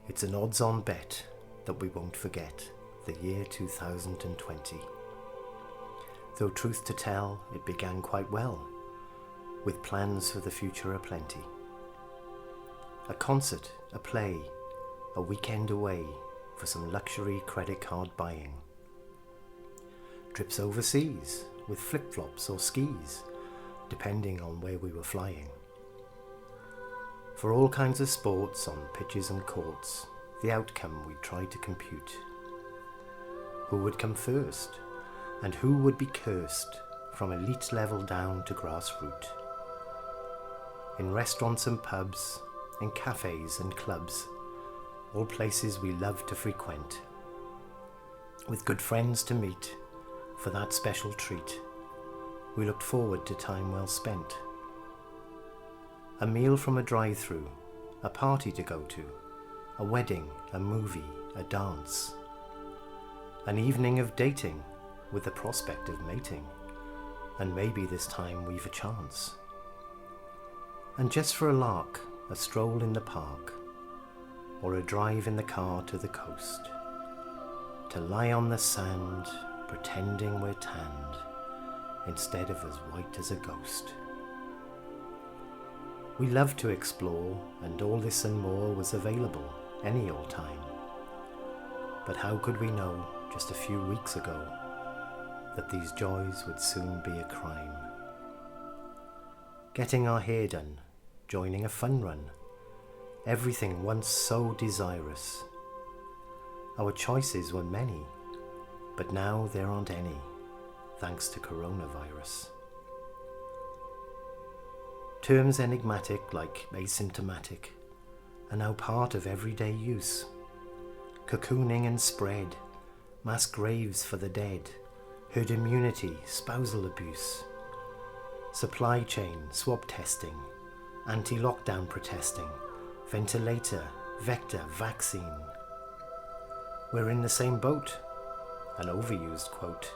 It's an odds-on bet that we won't forget the year 2020. Though truth to tell, it began quite well, with plans for the future aplenty. A concert, a play, a weekend away for some luxury credit card buying. Trips overseas with flip-flops or skis, depending on where we were flying. For all kinds of sports on pitches and courts, the outcome we tried to compute. Who would come first, and who would be cursed from elite level down to grassroots? In restaurants and pubs, in cafes and clubs, all places we love to frequent. With good friends to meet for that special treat, we looked forward to time well spent. A meal from a drive-thru, a party to go to, a wedding, a movie, a dance. An evening of dating with the prospect of mating, and maybe this time we've a chance. And just for a lark, a stroll in the park, or a drive in the car to the coast, to lie on the sand pretending we're tanned instead of as white as a ghost. We loved to explore, and all this and more was available any old time. But how could we know just a few weeks ago that these joys would soon be a crime? Getting our hair done, joining a fun run, everything once so desirous. Our choices were many, but now there aren't any, thanks to coronavirus. Terms enigmatic like asymptomatic are now part of everyday use. Cocooning and spread, mass graves for the dead, herd immunity, spousal abuse, supply chain, swab testing, anti-lockdown protesting, ventilator, vector, vaccine. We're in the same boat, an overused quote.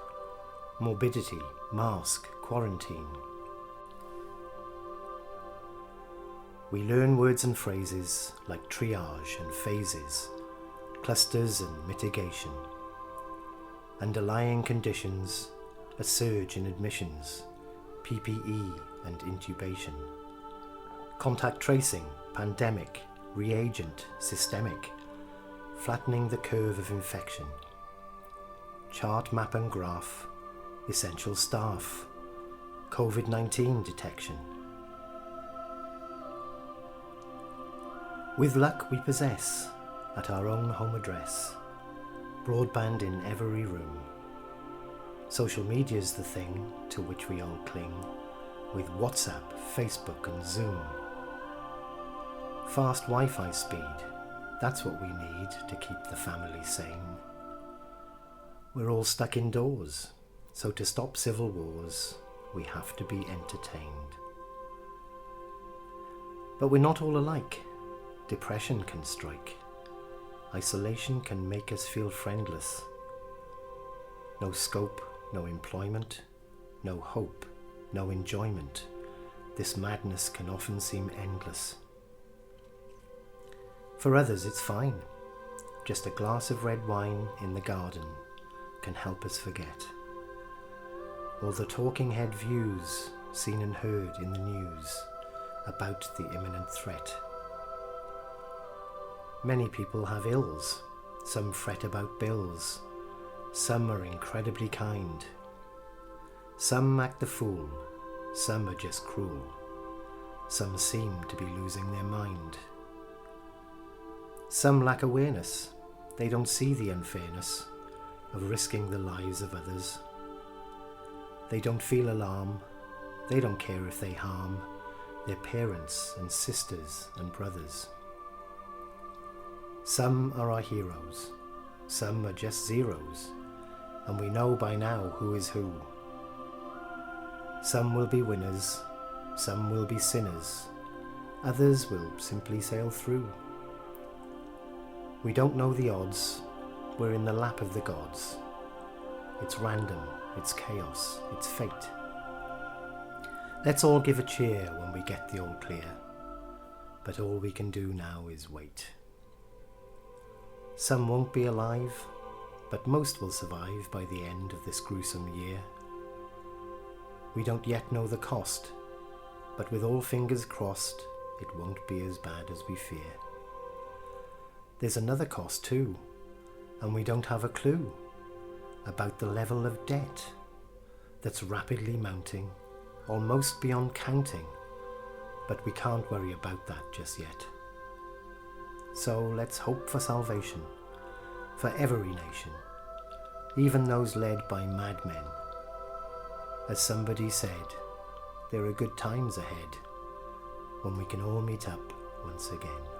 Morbidity, mask, quarantine. We learn words and phrases like triage and phases, clusters and mitigation. Underlying conditions, a surge in admissions, PPE and intubation. Contact tracing, pandemic, reagent, systemic, flattening the curve of infection. Chart, map and graph, essential staff, COVID-19 detection. With luck we possess, at our own home address, broadband in every room. Social media's the thing to which we all cling, with WhatsApp, Facebook and Zoom. Fast Wi-Fi speed, that's what we need to keep the family sane. We're all stuck indoors, so to stop civil wars, we have to be entertained. But we're not all alike. Depression can strike. Isolation can make us feel friendless. No scope, no employment, no hope, no enjoyment. This madness can often seem endless. For others it's fine. Just a glass of red wine in the garden can help us forget. Or the talking head views seen and heard in the news about the imminent threat. Many people have ills, some fret about bills, some are incredibly kind. Some act the fool, some are just cruel, some seem to be losing their mind. Some lack awareness, they don't see the unfairness of risking the lives of others. They don't feel alarm, they don't care if they harm their parents and sisters and brothers. Some are our heroes, some are just zeros, and we know by now who is who. Some will be winners, some will be sinners, others will simply sail through. We don't know the odds, we're in the lap of the gods. It's random, it's chaos, it's fate. Let's all give a cheer when we get the all clear, but all we can do now is wait. Some won't be alive, but most will survive by the end of this gruesome year. We don't yet know the cost, but with all fingers crossed, it won't be as bad as we fear. There's another cost too, and we don't have a clue about the level of debt that's rapidly mounting, almost beyond counting, but we can't worry about that just yet. So let's hope for salvation for every nation, even those led by madmen. As somebody said, there are good times ahead when we can all meet up once again.